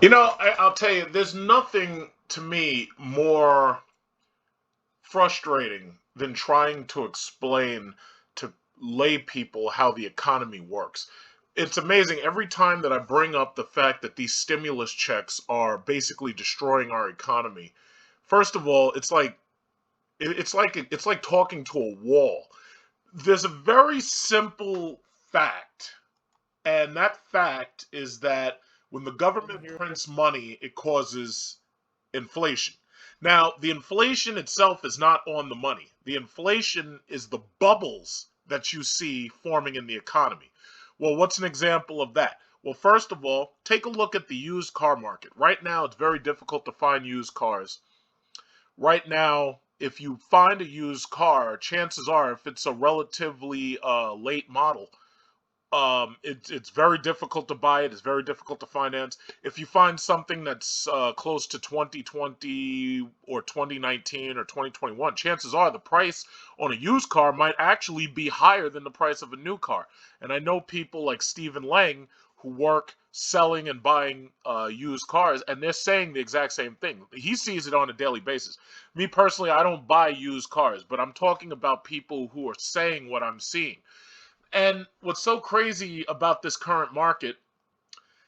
I'll tell you, there's nothing to me more frustrating than trying to explain to lay people how the economy works. It's amazing every time that I bring up the fact that these stimulus checks are basically destroying our economy. First of all, it's like talking to a wall. There's a very simple fact, and that fact is that when the government prints money, it causes inflation. Now, the inflation itself is not on the money. The inflation is the bubbles that you see forming in the economy. Well, what's an example of that? Well, first of all, take a look at the used car market. Right now, it's very difficult to find used cars. Right now, if you find a used car, chances are, if it's a relatively late model, it's very difficult to buy it. It's very difficult to finance. If you find something that's close to 2020 or 2019 or 2021, chances are the price on a used car might actually be higher than the price of a new car. And I know people like Stephen Lang who work selling and buying used cars, and they're saying the exact same thing. He sees it on a daily basis. Me personally, I don't buy used cars, but I'm talking about people who are saying what I'm seeing. And what's so crazy about this current market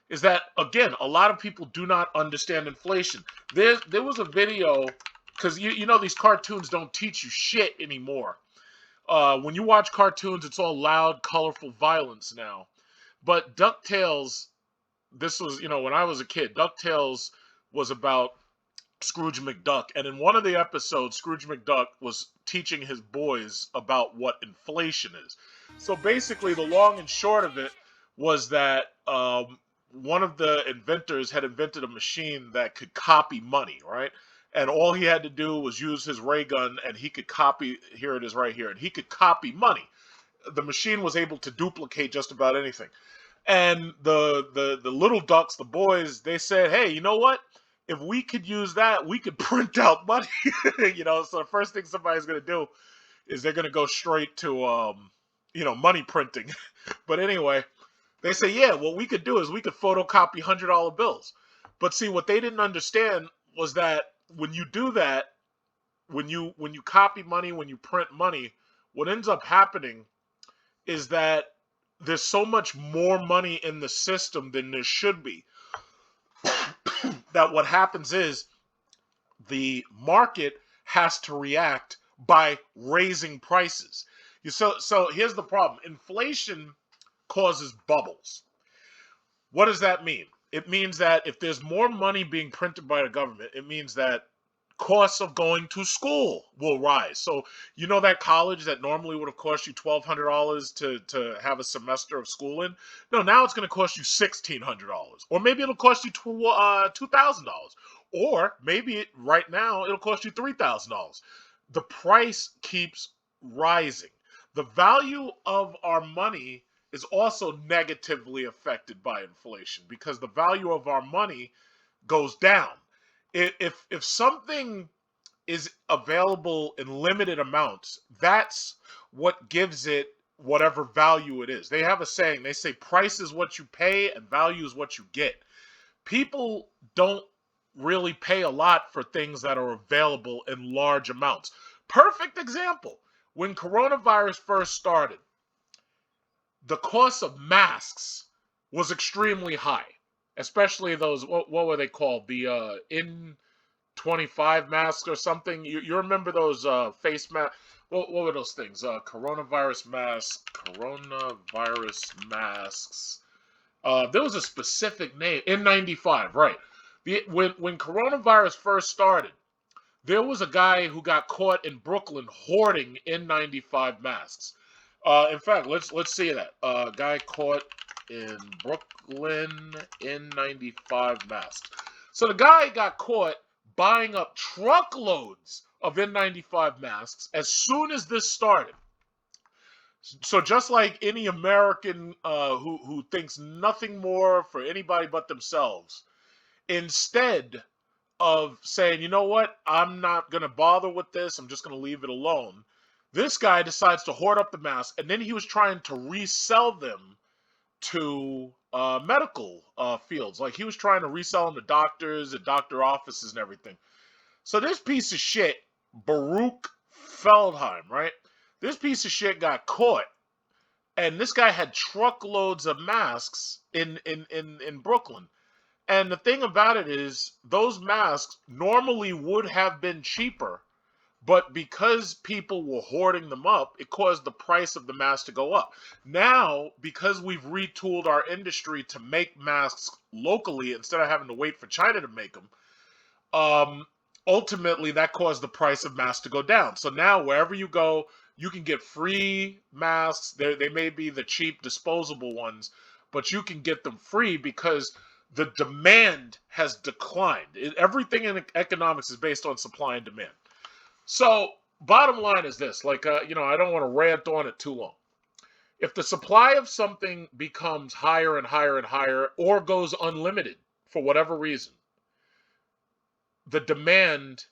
is that, again, a lot of people do not understand inflation. There was a video, because you know these cartoons don't teach you shit anymore. When you watch cartoons, it's all loud, colorful violence now. But DuckTales, this was, when I was a kid, DuckTales was about Scrooge McDuck. And in one of the episodes, Scrooge McDuck was teaching his boys about what inflation is. So basically, the long and short of it was that one of the inventors had invented a machine that could copy money, right? And all he had to do was use his ray gun, and he could copy. Here it is, right here, and he could copy money. The machine was able to duplicate just about anything. And the little ducks, the boys, they said, "Hey, you know what? If we could use that, we could print out money." So the first thing somebody's gonna do is they're gonna go straight to money printing. But anyway, they say, yeah, what we could do is we could photocopy $100 bills. But see, what they didn't understand was that when you do that, when you copy money, when you print money, what ends up happening is that there's so much more money in the system than there should be, that what happens is the market has to react by raising prices. So here's the problem. Inflation causes bubbles. What does that mean? It means that if there's more money being printed by the government, it means that costs of going to school will rise. So you know that college that normally would have cost you $1,200 to have a semester of school in. No, now it's going to cost you $1,600, or maybe it'll cost you $2,000, or maybe right now it'll cost you $3,000. The price keeps rising. The value of our money is also negatively affected by inflation because the value of our money goes down. If something is available in limited amounts, that's what gives it whatever value it is. They have a saying, they say price is what you pay and value is what you get. People don't really pay a lot for things that are available in large amounts. Perfect example. When coronavirus first started, the cost of masks was extremely high, especially those, what were they called? The N25 masks or something. You remember those face masks? What were those things? Coronavirus masks. There was a specific name. N95, right? When coronavirus first started, there was a guy who got caught in Brooklyn hoarding N95 masks. In fact, let's see that. Guy caught in Brooklyn N95 masks. So the guy got caught buying up truckloads of N95 masks as soon as this started. So just like any American who thinks nothing more for anybody but themselves, instead of saying, you know what, I'm not going to bother with this, I'm just going to leave it alone, this guy decides to hoard up the masks, and then he was trying to resell them to medical fields. Like he was trying to resell them to doctors and doctor offices and everything. So this piece of shit, Baruch Feldheim, right? This piece of shit got caught, and this guy had truckloads of masks in Brooklyn. And the thing about it is, those masks normally would have been cheaper, but because people were hoarding them up, it caused the price of the mask to go up. Now, because we've retooled our industry to make masks locally instead of having to wait for China to make them, ultimately that caused the price of masks to go down. So now wherever you go, you can get free masks. They may be the cheap disposable ones, but you can get them free because the demand has declined. Everything in economics is based on supply and demand. So bottom line is this, I don't want to rant on it too long. If the supply of something becomes higher and higher and higher, or goes unlimited for whatever reason, the demand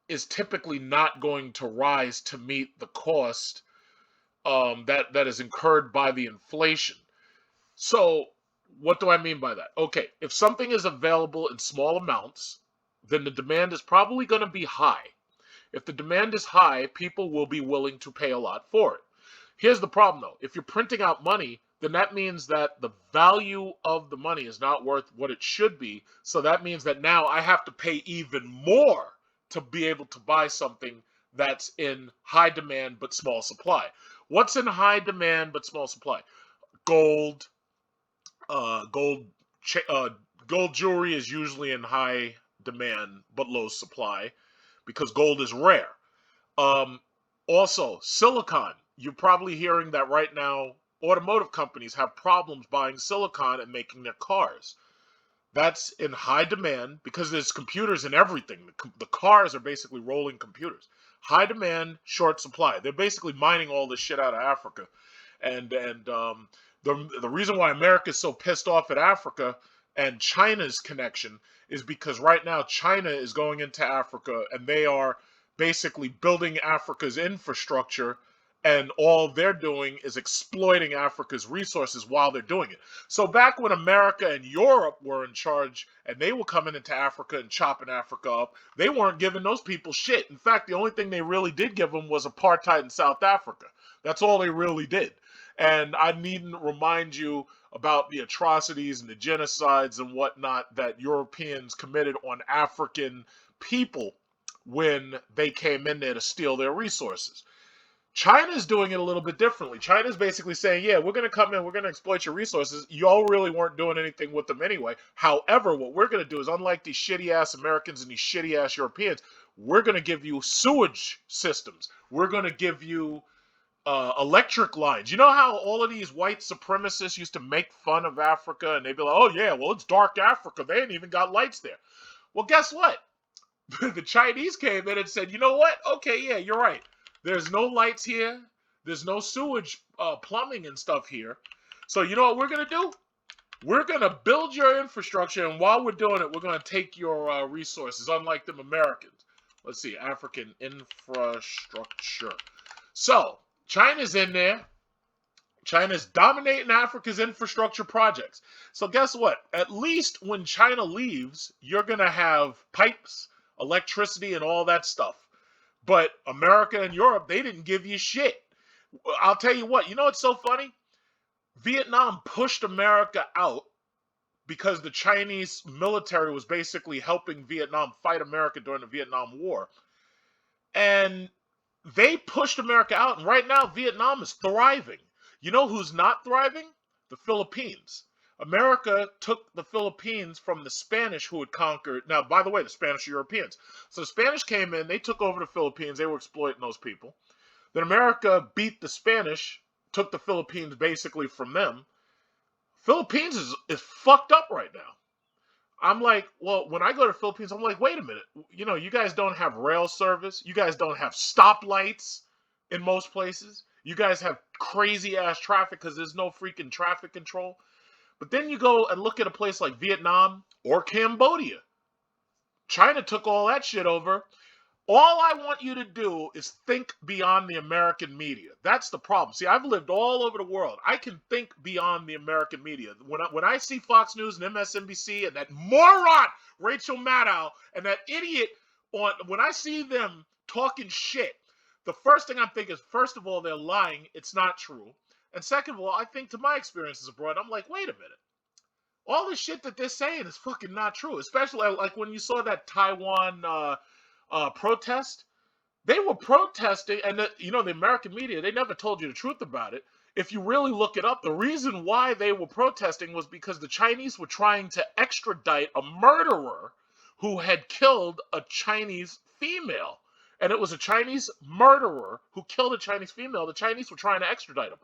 is typically not going to rise to meet the cost that is incurred by the inflation. So what do I mean by that? Okay, if something is available in small amounts, then the demand is probably going to be high. If the demand is high, people will be willing to pay a lot for it. Here's the problem, though. If you're printing out money, then that means that the value of the money is not worth what it should be. So that means that now I have to pay even more to be able to buy something that's in high demand but small supply. What's in high demand but small supply? Gold. Gold jewelry is usually in high demand but low supply, because gold is rare. Also, silicon. You're probably hearing that right now automotive companies have problems buying silicon and making their cars. That's in high demand because there's computers in everything. The cars are basically rolling computers. High demand, short supply. They're basically mining all this shit out of Africa. And the reason why America is so pissed off at Africa and China's connection is because right now China is going into Africa and they are basically building Africa's infrastructure, and all they're doing is exploiting Africa's resources while they're doing it. So back when America and Europe were in charge and they were coming into Africa and chopping Africa up, they weren't giving those people shit. In fact, the only thing they really did give them was apartheid in South Africa. That's all they really did. And I needn't remind you about the atrocities and the genocides and whatnot that Europeans committed on African people when they came in there to steal their resources. China's doing it a little bit differently. China's basically saying, yeah, we're going to come in, we're going to exploit your resources. Y'all really weren't doing anything with them anyway. However, what we're going to do is, unlike these shitty-ass Americans and these shitty-ass Europeans, we're going to give you sewage systems. We're going to give you electric lines. You know how all of these white supremacists used to make fun of Africa, and they'd be like, oh yeah, well, it's dark Africa. They ain't even got lights there. Well, guess what? The Chinese came in and said, you know what? Okay, yeah, you're right. There's no lights here. There's no sewage plumbing and stuff here. So you know what we're going to do? We're going to build your infrastructure, and while we're doing it, we're going to take your resources, unlike them Americans. Let's see, African infrastructure. So China's in there. China's dominating Africa's infrastructure projects. So guess what? At least when China leaves, you're going to have pipes, electricity, and all that stuff. But America and Europe, they didn't give you shit. I'll tell you what, you know what's so funny? Vietnam pushed America out because the Chinese military was basically helping Vietnam fight America during the Vietnam War. And they pushed America out, and right now Vietnam is thriving. You know who's not thriving? The Philippines. America took the Philippines from the Spanish, who had conquered. Now, by the way, the Spanish are Europeans. So the Spanish came in, they took over the Philippines, they were exploiting those people. Then America beat the Spanish, took the Philippines basically from them. Philippines is fucked up right now. I'm like, well, when I go to the Philippines, I'm like, wait a minute. You know, you guys don't have rail service. You guys don't have stoplights in most places. You guys have crazy ass traffic because there's no freaking traffic control. But then you go and look at a place like Vietnam or Cambodia. China took all that shit over. All I want you to do is think beyond the American media. That's the problem. See, I've lived all over the world. I can think beyond the American media. When I see Fox News and MSNBC and that moron Rachel Maddow and that idiot when I see them talking shit, the first thing I'm thinking is, first of all, they're lying. It's not true. And second of all, I think to my experiences abroad, I'm like, wait a minute. All this shit that they're saying is fucking not true. Especially like when you saw that Taiwan protest. They were protesting, and the American media, they never told you the truth about it. If you really look it up, the reason why they were protesting was because the Chinese were trying to extradite a murderer who had killed a Chinese female. And it was a Chinese murderer who killed a Chinese female. The Chinese were trying to extradite him.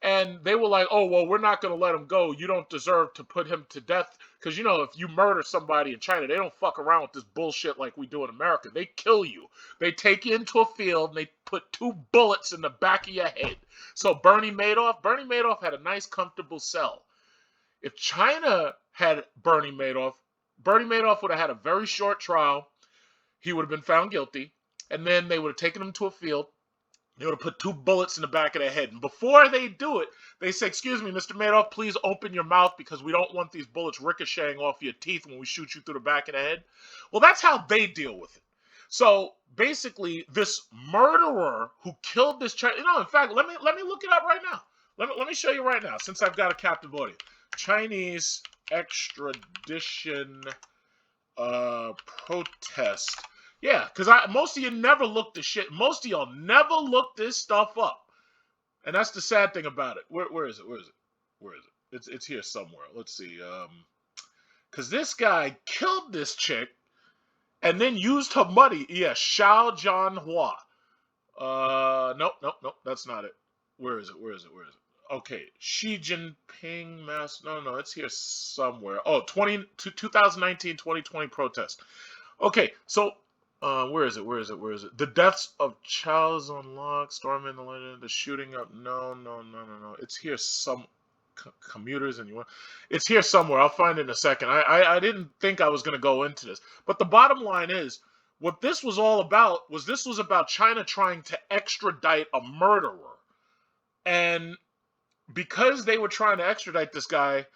And they were like, oh, well, we're not going to let him go. You don't deserve to put him to death. Because, if you murder somebody in China, they don't fuck around with this bullshit like we do in America. They kill you. They take you into a field and they put 2 bullets in the back of your head. So Bernie Madoff had a nice, comfortable cell. If China had Bernie Madoff would have had a very short trial. He would have been found guilty. And then they would have taken him to a field. They would have put 2 bullets in the back of their head. And before they do it, they say, excuse me, Mr. Madoff, please open your mouth because we don't want these bullets ricocheting off your teeth when we shoot you through the back of the head. Well, that's how they deal with it. So basically, this murderer who killed this child, in fact, let me look it up right now. Let me show you right now, since I've got a captive audience. Chinese extradition protest. Yeah, because most of you never look this shit. Most of y'all never look this stuff up. And that's the sad thing about it. Where is it? Where is it? It's here somewhere. Let's see. Because this guy killed this chick and then used her money. Yeah, Xiao Jianhua. Nope. That's not it. Where is it? Okay, Xi Jinping No, it's here somewhere. Oh, 2019-2020 protest. Okay, so where is it? The deaths of Charles Unlock, storming the land, the shooting up. No. It's here commuters and it's here somewhere. I'll find it in a second. I didn't think I was going to go into this, but the bottom line is what this was all about was about China trying to extradite a murderer, and because they were trying to extradite this guy,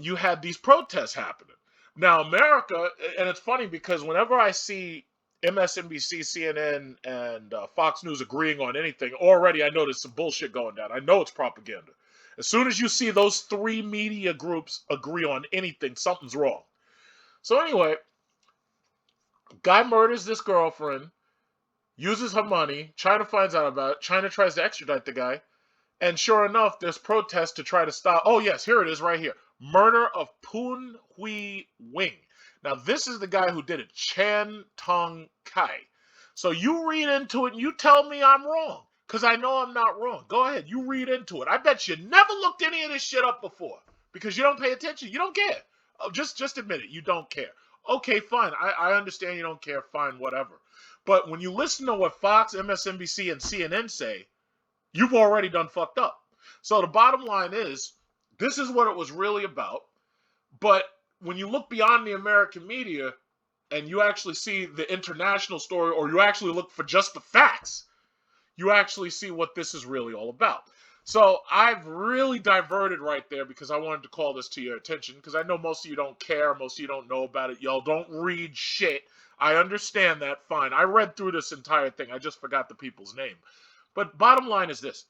you had these protests happening. Now America, and it's funny because whenever I see MSNBC, CNN, and Fox News agreeing on anything, already I know there's some bullshit going down. I know it's propaganda. As soon as you see those 3 media groups agree on anything, something's wrong. So anyway, guy murders this girlfriend, uses her money, China finds out about it, China tries to extradite the guy, and sure enough, there's protests to try to stop. Oh yes, here it is right here. Murder of Poon Hui Wing. Now, this is the guy who did it, Chan Tong Kai. So you read into it and you tell me I'm wrong, because I know I'm not wrong. Go ahead, you read into it. I bet you never looked any of this shit up before, because you don't pay attention. You don't care. Oh, just admit it. You don't care. Okay, fine. I understand you don't care. Fine, whatever. But when you listen to what Fox, MSNBC, and CNN say, you've already done fucked up. So the bottom line is, this is what it was really about. But when you look beyond the American media and you actually see the international story, or you actually look for just the facts, you actually see what this is really all about. So I've really diverted right there because I wanted to call this to your attention, because I know most of you don't care, most of you don't know about it, y'all don't read shit. I understand that, fine. I read through this entire thing. I just forgot the people's name. But bottom line is this.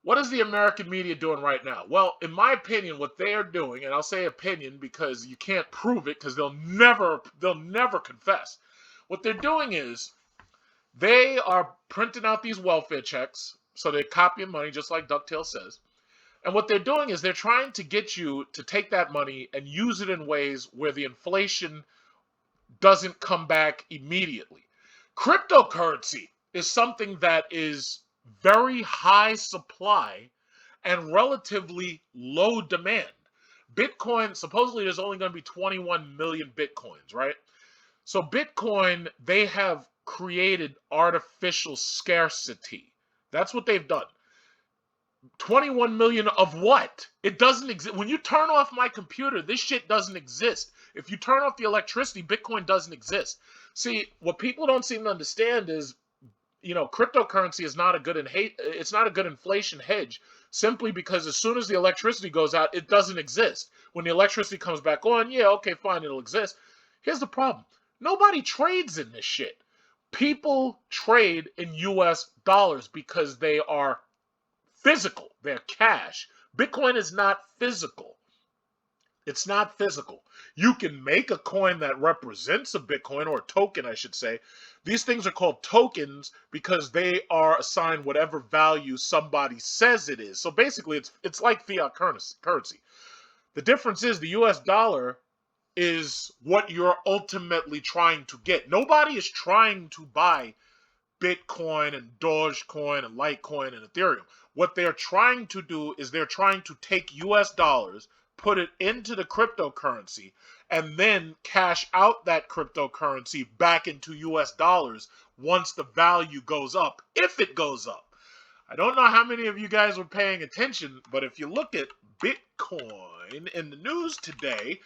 What is the American media doing right now? Well, in my opinion, what they are doing, and I'll say opinion because you can't prove it because they'll never confess. What they're doing is they are printing out these welfare checks, so they're copying money just like DuckTales says. And what they're doing is they're trying to get you to take that money and use it in ways where the inflation doesn't come back immediately. Cryptocurrency is something that is very high supply and relatively low demand. Bitcoin, supposedly there's only going to be 21 million Bitcoins, right? So Bitcoin, they have created artificial scarcity. That's what they've done. 21 million of what? It doesn't exist. When you turn off my computer, this shit doesn't exist. If you turn off the electricity, Bitcoin doesn't exist. See, what people don't seem to understand is, cryptocurrency is not a good it's not a good inflation hedge, simply because as soon as the electricity goes out, it doesn't exist. When the electricity comes back on, yeah, okay, fine, it'll exist. Here's the problem. Nobody trades in this shit. People trade in US dollars because they are physical. They're cash. Bitcoin is not physical. It's not physical. You can make a coin that represents a Bitcoin, or a token, I should say. These things are called tokens because they are assigned whatever value somebody says it is. So basically, it's like fiat currency. The difference is the US dollar is what you're ultimately trying to get. Nobody is trying to buy Bitcoin and Dogecoin and Litecoin and Ethereum. What they're trying to do is they're trying to take US dollars, put it into the cryptocurrency, and then cash out that cryptocurrency back into US dollars once the value goes up, if it goes up. I don't know how many of you guys were paying attention, but if you look at Bitcoin in the news today,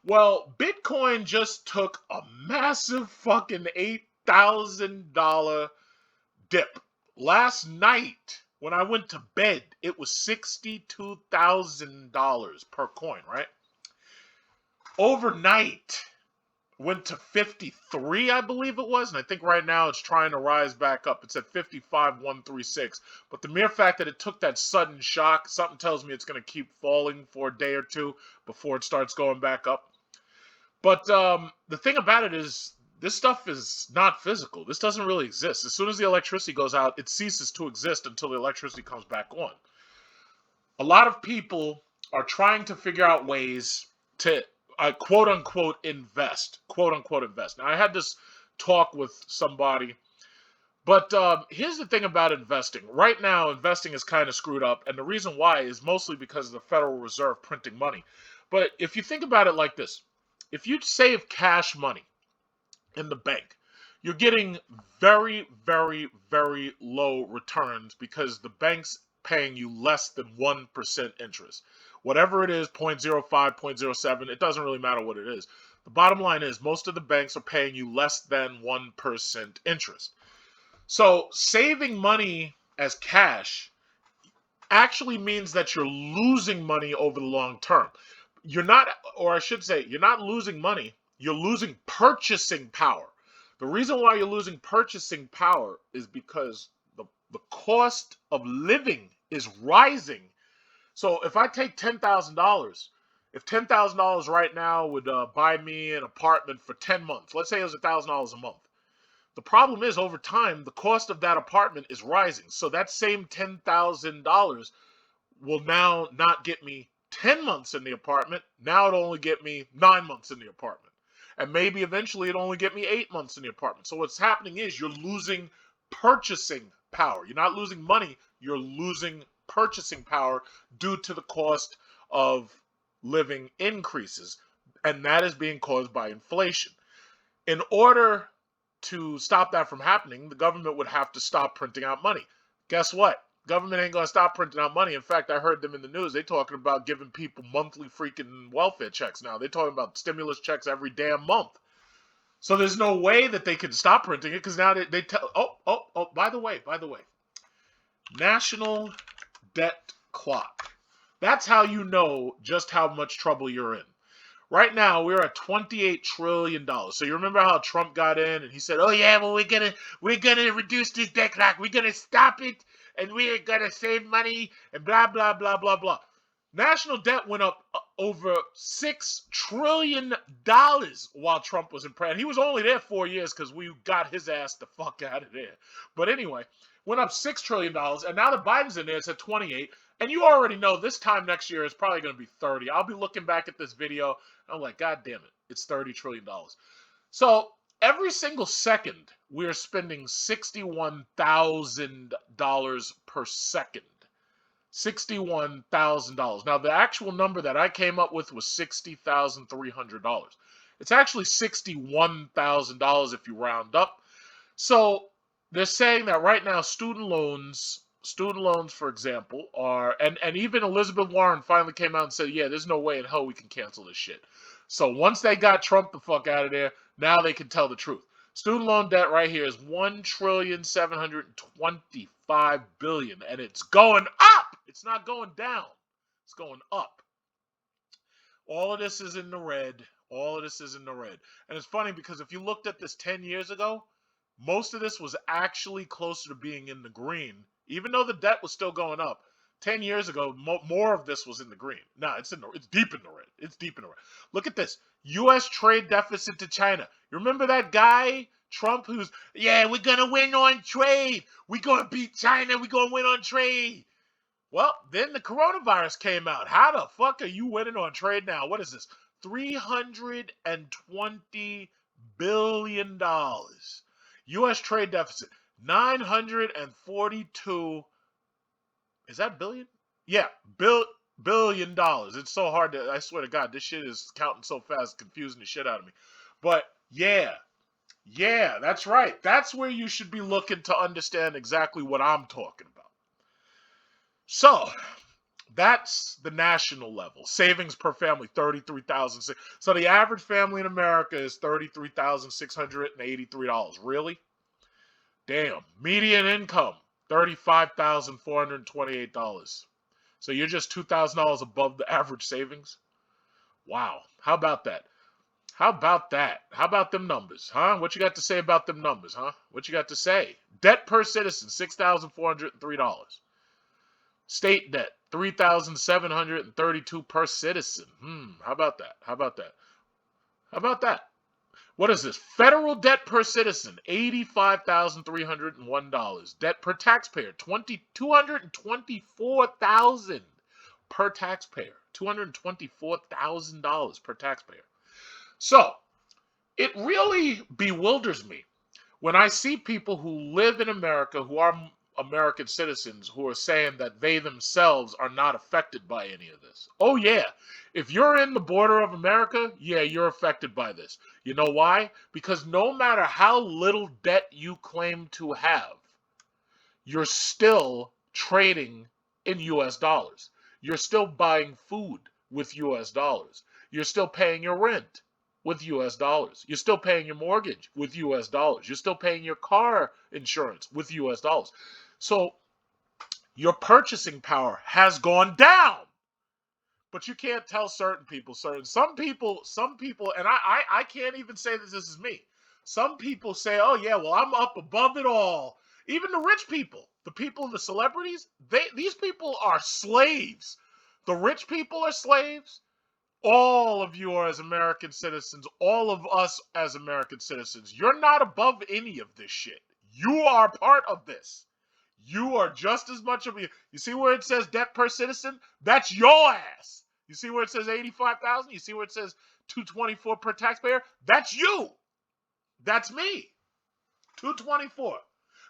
well, Bitcoin just took a massive fucking $8,000 dip. Last night, when I went to bed, it was $62,000 per coin, right? Overnight, went to 53, I believe it was, and I think right now it's trying to rise back up. It's at 55,136. But the mere fact that it took that sudden shock, something tells me it's going to keep falling for a day or two before it starts going back up. But the thing about it is, this stuff is not physical. This doesn't really exist. As soon as the electricity goes out, it ceases to exist until the electricity comes back on. A lot of people are trying to figure out ways to quote unquote invest. Now, I had this talk with somebody, but here's the thing about investing. Right now, investing is kind of screwed up, and the reason why is mostly because of the Federal Reserve printing money. But if you think about it like this, if you save cash money in the bank, you're getting very, very, very low returns because the bank's paying you less than 1% interest. Whatever it is, 0.05, 0.07, it doesn't really matter what it is. The bottom line is most of the banks are paying you less than 1% interest. So saving money as cash actually means that you're losing money over the long term. You're not, or I should say, you're not losing money. You're losing purchasing power. The reason why you're losing purchasing power is because the cost of living is rising. So if I take $10,000, if $10,000 right now would buy me an apartment for 10 months, let's say it was $1,000 a month. The problem is, over time, the cost of that apartment is rising. So that same $10,000 will now not get me 10 months in the apartment. Now it'll only get me 9 months in the apartment. And maybe eventually it'll only get me 8 months in the apartment. So what's happening is you're losing purchasing power. You're not losing money. You're losing purchasing power due to the cost of living increases. And that is being caused by inflation. In order to stop that from happening, the government would have to stop printing out money. Guess what? Government ain't going to stop printing out money. In fact, I heard them in the news. They're talking about giving people monthly freaking welfare checks now. They're talking about stimulus checks every damn month. So there's no way that they can stop printing it because now they tell, by the way, national debt clock. That's how you know just how much trouble you're in. Right now, we're at $28 trillion. So you remember how Trump got in and he said, oh yeah, well, we're gonna reduce this debt clock. We're gonna stop it and we're gonna save money and blah, blah, blah, blah, blah. National debt went up over $6 trillion while Trump was in president. He was only there 4 years because we got his ass the fuck out of there. But anyway, went up $6 trillion, and now that Biden's in there, it's at 28. And you already know this time next year is probably going to be 30. I'll be looking back at this video, and I'm like, God damn it, it's $30 trillion. So every single second, we're spending $61,000 per second. $61,000. Now, the actual number that I came up with was $60,300. It's actually $61,000 if you round up. So they're saying that right now student loans student loans, for example, are, and even Elizabeth Warren finally came out and said, yeah, there's no way in hell we can cancel this shit. So once they got Trump the fuck out of there, now they can tell the truth. Student loan debt right here is $1,725,000,000,000, and it's going up. It's not going down. It's going up. All of this is in the red. All of this is in the red. And it's funny because if you looked at this 10 years ago, most of this was actually closer to being in the green, even though the debt was still going up. 10 years ago, more of this was in the green. Nah, it's deep in the red. It's deep in the red. Look at this. U.S. trade deficit to China. You remember that guy, Trump, who's, yeah, we're going to win on trade. We're going to beat China. We're going to win on trade. Well, then the coronavirus came out. How the fuck are you winning on trade now? What is this? $320 billion. U.S. trade deficit, 942. Is that billion? Yeah, billion dollars. It's so hard to, I swear to God, this shit is counting so fast, confusing the shit out of me. But yeah, that's right. That's where you should be looking to understand exactly what I'm talking about. So that's the national level. Savings per family, $33,000. So the average family in America is $33,683. Really? Damn. Median income, $35,428. So you're just $2,000 above the average savings? Wow. How about that? How about that? How about them numbers, huh? What you got to say about them numbers, huh? What you got to say? Debt per citizen, $6,403. State debt, $3,732 per citizen. How about that? How about that? How about that? What is this? Federal debt per citizen, $85,301. Debt per taxpayer, $224,000 per taxpayer. $224,000 per taxpayer. So, it really bewilders me when I see people who live in America, who are American citizens, who are saying that they themselves are not affected by any of this. Oh yeah, if you're in the border of America, yeah, you're affected by this. You know why? Because no matter how little debt you claim to have, you're still trading in US dollars. You're still buying food with US dollars. You're still paying your rent with US dollars. You're still paying your mortgage with US dollars. You're still paying your car insurance with US dollars. So your purchasing power has gone down. But you can't tell certain people, some people, and I can't even say that this is me. Some people say, oh yeah, well, I'm up above it all. Even the rich people, the people, the celebrities, these people are slaves. The rich people are slaves. All of you are as American citizens, all of us as American citizens. You're not above any of this shit. You are part of this. You are just as much of a, you see where it says debt per citizen? That's your ass. You see where it says 85,000? You see where it says 224 per taxpayer? That's you. That's me. 224.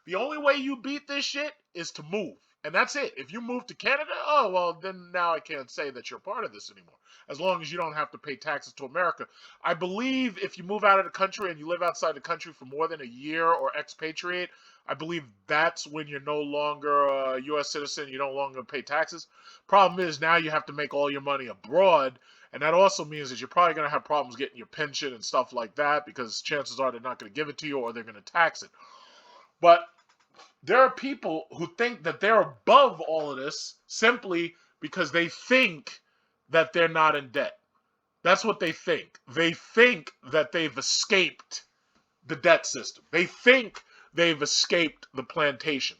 The only way you beat this shit is to move. And that's it. If you move to Canada, oh, well, then now I can't say that you're part of this anymore. As long as you don't have to pay taxes to America. I believe if you move out of the country and you live outside the country for more than a year or expatriate, I believe that's when you're no longer a U.S. citizen. You no longer pay taxes. Problem is now you have to make all your money abroad. And that also means that you're probably going to have problems getting your pension and stuff like that because chances are they're not going to give it to you or they're going to tax it. But there are people who think that they're above all of this simply because they think that they're not in debt. That's what they think. They think that they've escaped the debt system. They think they've escaped the plantation.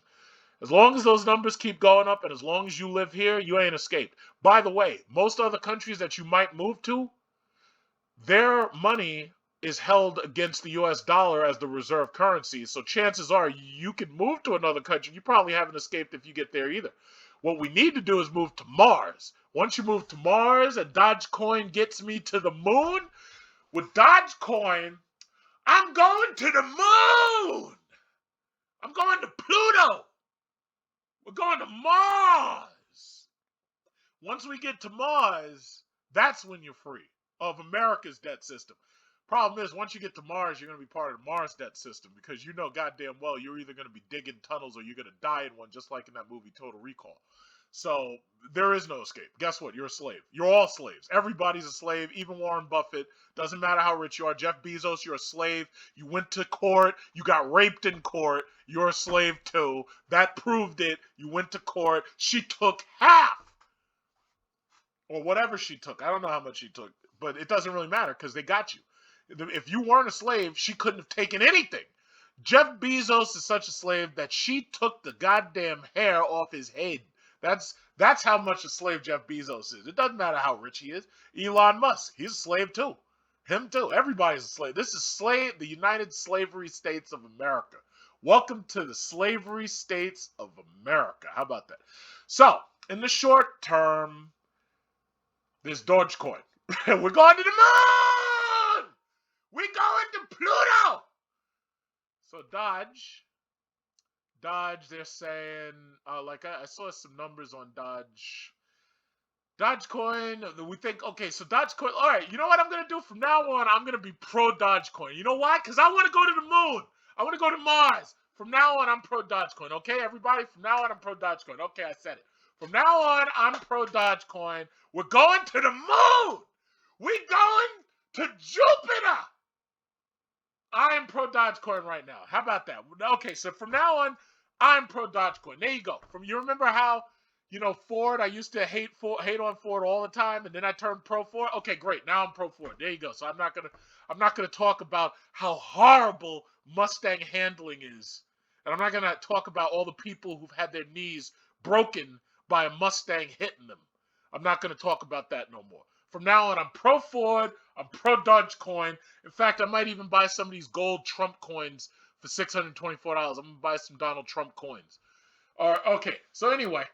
As long as those numbers keep going up and as long as you live here, you ain't escaped. By the way, most other countries that you might move to, their money is held against the US dollar as the reserve currency. So chances are you can move to another country. You probably haven't escaped if you get there either. What we need to do is move to Mars. Once you move to Mars and Dogecoin gets me to the moon, with Dogecoin, I'm going to the moon. I'm going to Pluto. We're going to Mars. Once we get to Mars, that's when you're free of America's debt system. Problem is, once you get to Mars, you're going to be part of the Mars debt system because you know goddamn well you're either going to be digging tunnels or you're going to die in one, just like in that movie Total Recall. So there is no escape. Guess what? You're a slave. You're all slaves. Everybody's a slave, even Warren Buffett. Doesn't matter how rich you are. Jeff Bezos, you're a slave. You went to court. You got raped in court. You're a slave too. That proved it. You went to court. She took half. Or whatever she took. I don't know how much she took. But it doesn't really matter because they got you. If you weren't a slave, she couldn't have taken anything. Jeff Bezos is such a slave that she took the goddamn hair off his head. That's how much a slave Jeff Bezos is. It doesn't matter how rich he is. Elon Musk, he's a slave too. Him too. Everybody's a slave. This is the United Slavery States of America. Welcome to the Slavery States of America. How about that? So, in the short term, there's Dogecoin. We're going to the moon! We're going to Pluto! So Doge, they're saying, I saw some numbers on Dogecoin. We think, okay, so Dogecoin, all right, you know what I'm going to do from now on? I'm going to be pro Dogecoin. You know why? Because I want to go to the moon. I want to go to Mars. From now on, I'm pro Dogecoin. Okay, everybody? From now on, I'm pro Dogecoin. Okay, I said it. From now on, I'm pro Dogecoin. We're going to the moon. We're going to Jupiter. I am pro Dogecoin right now. How about that? Okay, so from now on, I'm pro Dogecoin. There you go. You remember how, Ford, I used to hate on Ford all the time, and then I turned pro Ford? Okay, great. Now I'm pro Ford. There you go. So I'm not gonna talk about how horrible Mustang handling is. And I'm not gonna talk about all the people who've had their knees broken by a Mustang hitting them. I'm not gonna talk about that no more. From now on, I'm pro Ford. I'm pro Dogecoin. In fact, I might even buy some of these gold Trump coins for $624. I'm going to buy some Donald Trump coins. Okay, so anyway,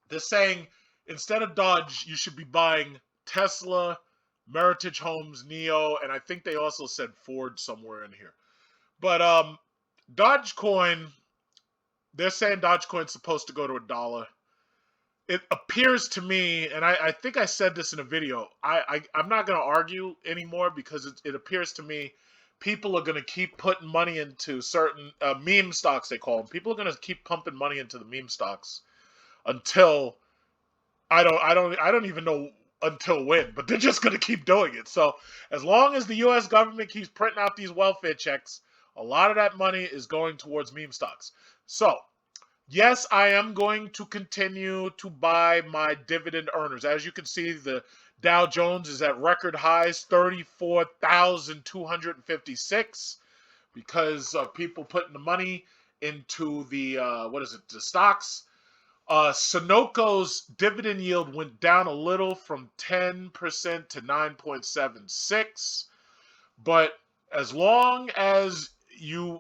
they're saying instead of Doge, you should be buying Tesla, Meritage Homes, NEO, and I think they also said Ford somewhere in here. But Dogecoin, they're saying Dogecoin's supposed to go to $1. It appears to me, and I think I said this in a video, I'm not going to argue anymore because it appears to me people are going to keep putting money into certain meme stocks, they call them. People are going to keep pumping money into the meme stocks until I don't even know until when, but they're just going to keep doing it. So as long as the U.S. government keeps printing out these welfare checks, a lot of that money is going towards meme stocks. So yes, I am going to continue to buy my dividend earners. As you can see, the Dow Jones is at record highs, 34,256, because of people putting the money into the, the stocks. Sunoco's dividend yield went down a little from 10% to 9.76. But as long as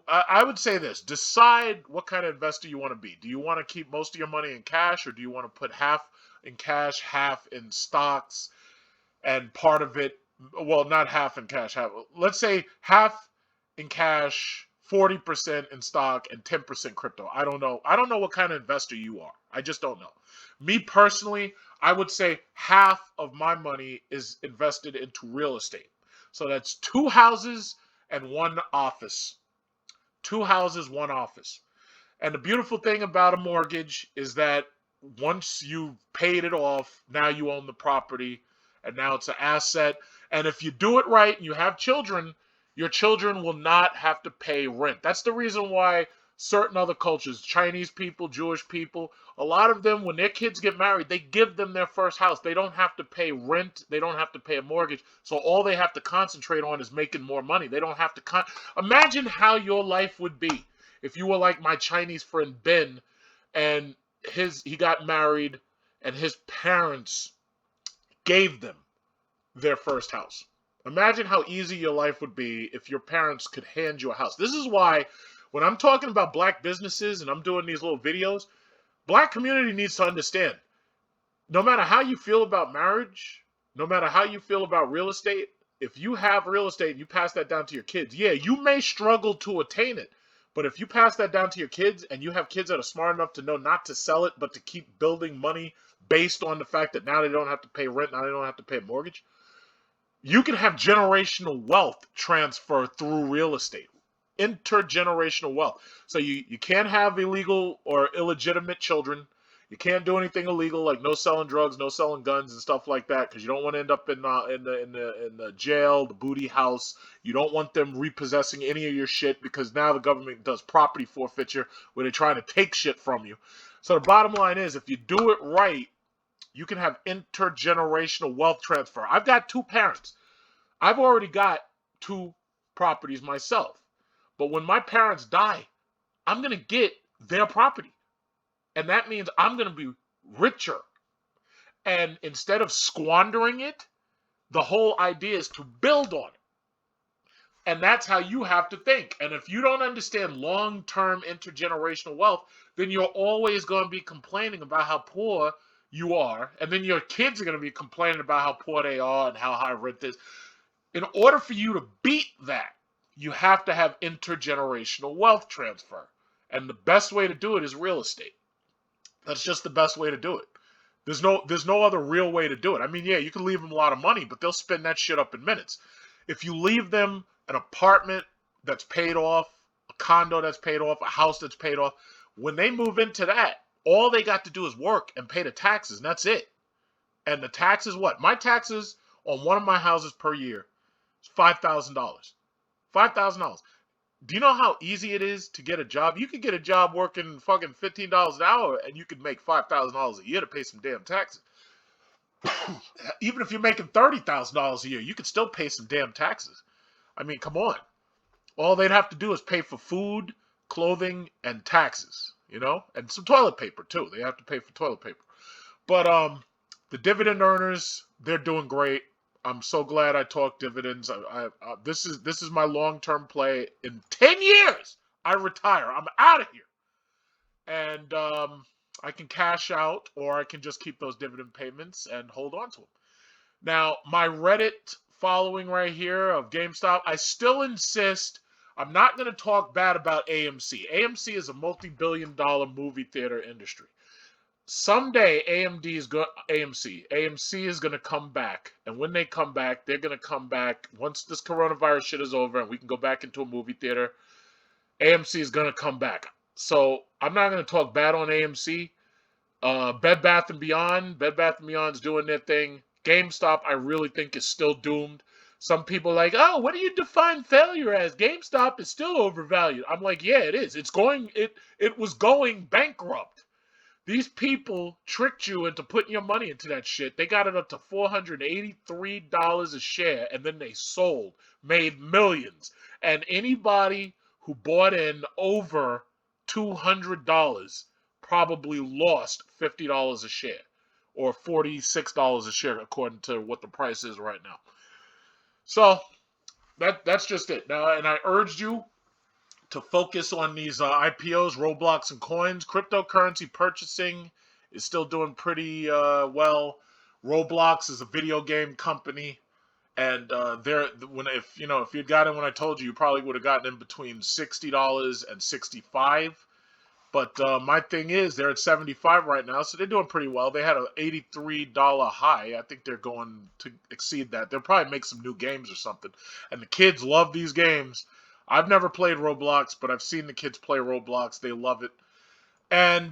I would say this, decide what kind of investor you want to be. Do you want to keep most of your money in cash, or do you want to put half in cash, half in stocks, and part of it, well, not half in cash, let's say half in cash, 40% in stock, and 10% crypto. I don't know what kind of investor you are. I just don't know. Me personally, I would say half of my money is invested into real estate. So that's 2 houses and 1 office. 2 houses, 1 office. And the beautiful thing about a mortgage is that once you've paid it off, now you own the property, and now it's an asset. And if you do it right and you have children, your children will not have to pay rent. That's the reason why certain other cultures, Chinese people, Jewish people, a lot of them, when their kids get married, they give them their first house. They don't have to pay rent. They don't have to pay a mortgage. So all they have to concentrate on is making more money. They don't have to imagine how your life would be if you were like my Chinese friend Ben, and he got married and his parents gave them their first house. Imagine how easy your life would be if your parents could hand you a house. This is why when I'm talking about black businesses and I'm doing these little videos, black community needs to understand, no matter how you feel about marriage, no matter how you feel about real estate, if you have real estate and you pass that down to your kids, yeah, you may struggle to attain it. But if you pass that down to your kids and you have kids that are smart enough to know not to sell it, but to keep building money based on the fact that now they don't have to pay rent, now they don't have to pay a mortgage, You can have generational wealth transfer through real estate. Intergenerational wealth. So you can't have illegal or illegitimate children. You can't do anything illegal like no selling drugs, no selling guns and stuff like that, because you don't want to end up in the jail, the booty house. You don't want them repossessing any of your shit, because now the government does property forfeiture where they're trying to take shit from you. So the bottom line is, if you do it right, you can have intergenerational wealth transfer. I've got two parents. I've already got two properties myself. But when my parents die, I'm going to get their property. And that means I'm going to be richer. And instead of squandering it, the whole idea is to build on it. And that's how you have to think. And if you don't understand long-term intergenerational wealth, then you're always going to be complaining about how poor you are. And then your kids are going to be complaining about how poor they are and how high rent is. In order for you to beat that, you have to have intergenerational wealth transfer. And the best way to do it is real estate. That's just the best way to do it. There's no other real way to do it. I mean, yeah, you can leave them a lot of money, but they'll spend that shit up in minutes. If you leave them an apartment that's paid off, a condo that's paid off, a house that's paid off, when they move into that, all they got to do is work and pay the taxes, and that's it. And the taxes, what? My taxes on one of my houses per year is $5,000. $5,000. Do you know how easy it is to get a job? You could get a job working fucking $15 an hour, and you could make $5,000 a year to pay some damn taxes. Even if you're making $30,000 a year, you could still pay some damn taxes. I mean, come on. All they'd have to do is pay for food, clothing, and taxes, you know? And some toilet paper, too. They have to pay for toilet paper. But the dividend earners, they're doing great. I'm so glad I talked dividends. This is my long-term play. In 10 years, I retire. I'm out of here. And I can cash out, or I can just keep those dividend payments and hold on to them. Now, my Reddit following right here of GameStop, I still insist I'm not going to talk bad about AMC. AMC is a multi-billion-dollar movie theater industry. Someday AMC is going to come back, and when they come back, they're going to come back once this coronavirus shit is over and we can go back into a movie theater. AMC is going to come back. So I'm not going to talk bad on AMC. Bed Bath & Beyond is doing their thing. GameStop, I really think, is still doomed. Some people are like, oh, what do you define failure as? GameStop is still overvalued. I'm like, yeah, it is. It was going bankrupt. These people tricked you into putting your money into that shit. They got it up to $483 a share, and then they sold, made millions. And anybody who bought in over $200 probably lost $50 a share, or $46 a share, according to what the price is right now. So that's just it. Now, and I urged you to focus on these IPOs, Roblox, and coins. Cryptocurrency purchasing is still doing pretty well. Roblox is a video game company, and if you'd got in when I told you, you probably would have gotten in between $60 and $65. But my thing is, they're at $75 right now, so they're doing pretty well. They had an $83 high. I think they're going to exceed that. They'll probably make some new games or something. And the kids love these games. I've never played Roblox, but I've seen the kids play Roblox. They love it. And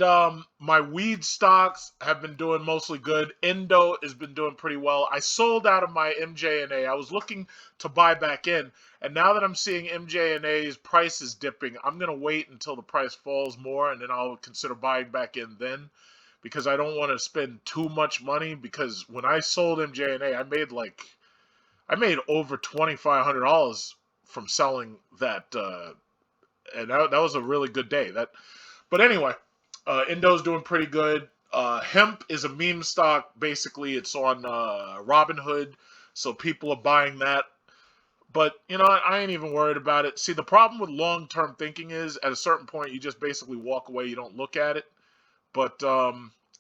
my weed stocks have been doing mostly good. Indo has been doing pretty well. I sold out of my MJNA. I was looking to buy back in. And now that I'm seeing MJNA's prices dipping, I'm going to wait until the price falls more, and then I'll consider buying back in then. Because I don't want to spend too much money. Because when I sold MJNA, I made over $2,500 from selling that. And that was a really good day. But anyway, Indo's doing pretty good. Hemp is a meme stock. Basically, it's on Robinhood, so people are buying that. But, I ain't even worried about it. See, the problem with long-term thinking is, at a certain point, you just basically walk away. You don't look at it. But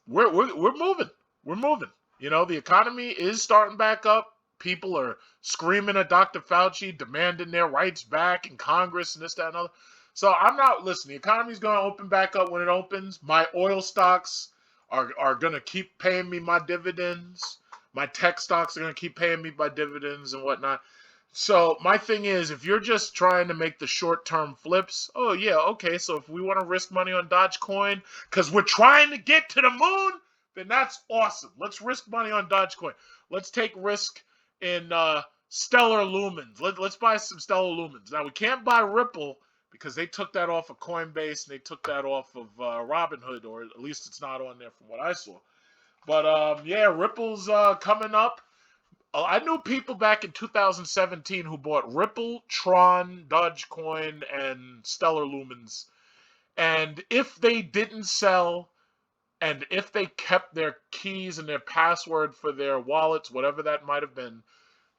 we're moving. We're moving. The economy is starting back up. People are screaming at Dr. Fauci, demanding their rights back in Congress and this, that, and other. So I'm not listening. The economy's going to open back up when it opens. My oil stocks are going to keep paying me my dividends. My tech stocks are going to keep paying me by dividends and whatnot. So my thing is, if you're just trying to make the short-term flips, oh yeah, okay. So if we want to risk money on Dogecoin because we're trying to get to the moon, then that's awesome. Let's risk money on Dogecoin. Let's take risk in Stellar Lumens. Let's buy some Stellar Lumens. Now we can't buy Ripple because they took that off of Coinbase and they took that off of Robinhood, or at least it's not on there from what I saw. But yeah, Ripple's coming up. I knew people back in 2017 who bought Ripple, Tron, Dogecoin, and Stellar Lumens. And if they didn't sell, and if they kept their keys and their password for their wallets, whatever that might have been,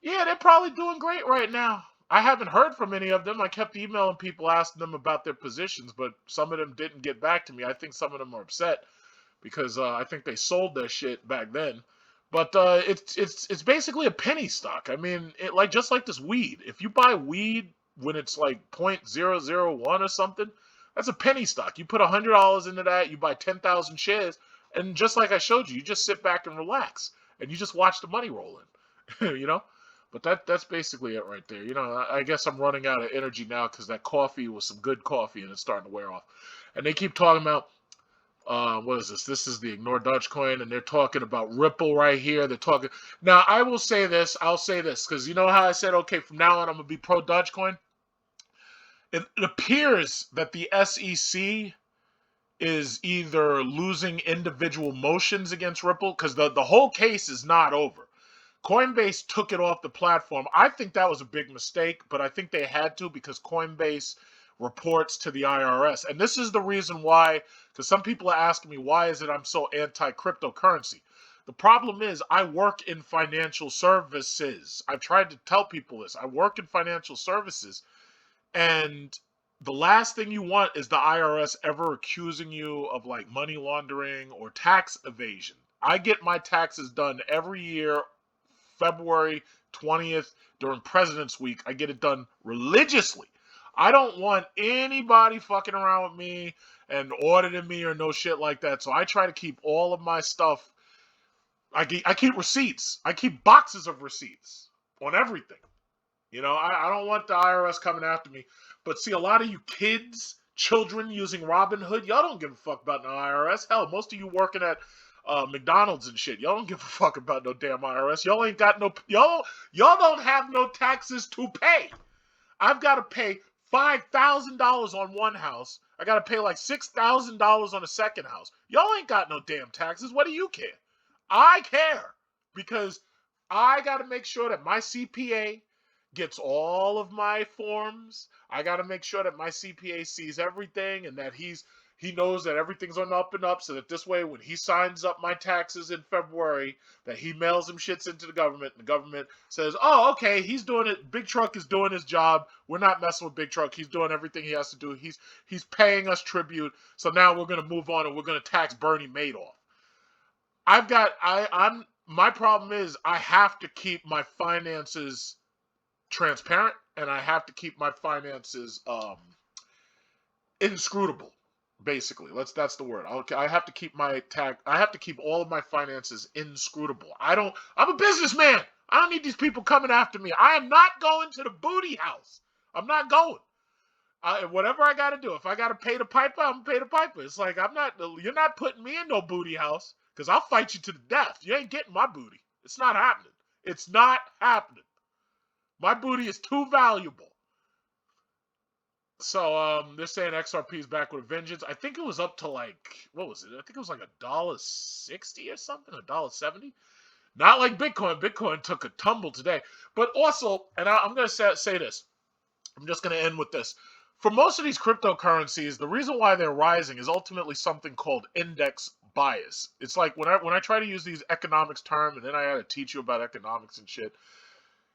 yeah, they're probably doing great right now. I haven't heard from any of them. I kept emailing people asking them about their positions, but some of them didn't get back to me. I think some of them are upset because I think they sold their shit back then. But it's basically a penny stock. I mean, just like this weed. If you buy weed when it's like 0.001 or something, that's a penny stock. You put $100 into that, you buy 10,000 shares, and just like I showed you, you just sit back and relax, and you just watch the money roll in. you know. But that's basically it right there. I guess I'm running out of energy now because that coffee was some good coffee and it's starting to wear off. And they keep talking about what is this? This is the Ignore Dogecoin, and they're talking about Ripple right here. They're talking. Now, I will say this. I'll say this, because you know how I said, okay, from now on, I'm going to be pro Dogecoin? It appears that the SEC is either losing individual motions against Ripple, because the whole case is not over. Coinbase took it off the platform. I think that was a big mistake, but I think they had to because Coinbase reports to the IRS. And this is the reason why, because some people are asking me, why is it I'm so anti-cryptocurrency? The problem is I work in financial services. I've tried to tell people this. I work in financial services, and the last thing you want is the IRS ever accusing you of like money laundering or tax evasion. I get my taxes done every year, February 20th during President's Week. I get it done religiously. I don't want anybody fucking around with me and auditing me or no shit like that. So I try to keep all of my stuff. I keep receipts. I keep boxes of receipts on everything. I don't want the IRS coming after me. But see, a lot of you kids, children using Robinhood, y'all don't give a fuck about the IRS. Hell, most of you working at McDonald's and shit, y'all don't give a fuck about no damn IRS. Y'all ain't got no, y'all don't have no taxes to pay. I've got to pay $5,000 on one house. I got to pay like $6,000 on a second house. Y'all ain't got no damn taxes. What do you care? I care because I got to make sure that my CPA gets all of my forms. I got to make sure that my CPA sees everything and that he knows that everything's on the up and up, so that this way when he signs up my taxes in February, that he mails them shits into the government, and the government says, oh, okay, he's doing it. Big Truck is doing his job. We're not messing with Big Truck. He's doing everything he has to do. He's paying us tribute. So now we're going to move on and we're going to tax Bernie Madoff. My problem is I have to keep my finances transparent, and I have to keep my finances inscrutable. Basically, that's the word. I have to keep I have to keep all of my finances inscrutable. I'm a businessman. I don't need these people coming after me. I am not going to the booty house. I'm not going. Whatever I got to do. If I got to pay the piper, I'm going to pay the piper. It's like, you're not putting me in no booty house because I'll fight you to the death. You ain't getting my booty. It's not happening. It's not happening. My booty is too valuable. So they're saying XRP is back with a vengeance. I think it was up to like, what was it? I think it was like $1.60 or something, $1.70. Not like Bitcoin. Bitcoin took a tumble today. But also, and I'm going to say this. I'm just going to end with this. For most of these cryptocurrencies, the reason why they're rising is ultimately something called index bias. It's like when I try to use these economics terms, and then I had to teach you about economics and shit.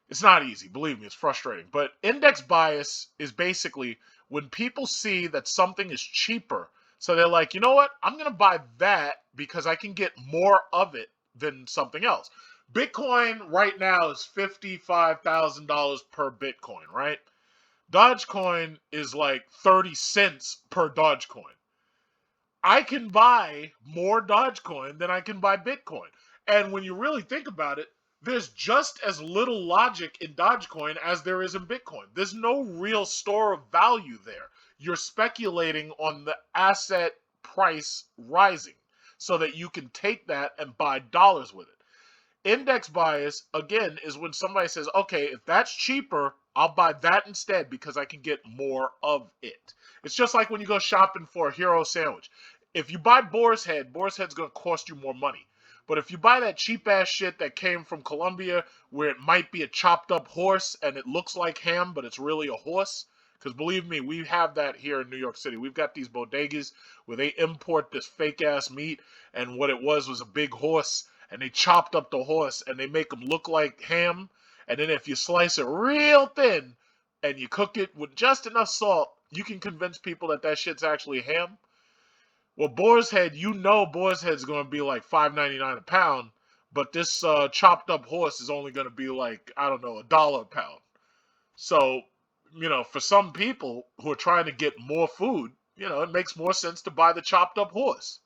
It's not easy. Believe me, it's frustrating. But index bias is basically when people see that something is cheaper, so they're like, you know what? I'm going to buy that because I can get more of it than something else. Bitcoin right now is $55,000 per Bitcoin, right? Dogecoin is like 30 cents per Dogecoin. I can buy more Dogecoin than I can buy Bitcoin. And when you really think about it, there's just as little logic in Dogecoin as there is in Bitcoin. There's no real store of value there. You're speculating on the asset price rising so that you can take that and buy dollars with it. Index bias, again, is when somebody says, okay, if that's cheaper, I'll buy that instead because I can get more of it. It's just like when you go shopping for a hero sandwich. If you buy Boar's Head's going to cost you more money. But if you buy that cheap ass shit that came from Colombia where it might be a chopped up horse and it looks like ham, but it's really a horse, because believe me, we have that here in New York City. We've got these bodegas where they import this fake ass meat, and what it was a big horse, and they chopped up the horse and they make them look like ham. And then if you slice it real thin and you cook it with just enough salt, you can convince people that that shit's actually ham. Well, Boar's Head, you know Boar's Head's going to be like $5.99 a pound, but this chopped up horse is only going to be like, I don't know, $1 a pound. So, for some people who are trying to get more food, it makes more sense to buy the chopped up horse.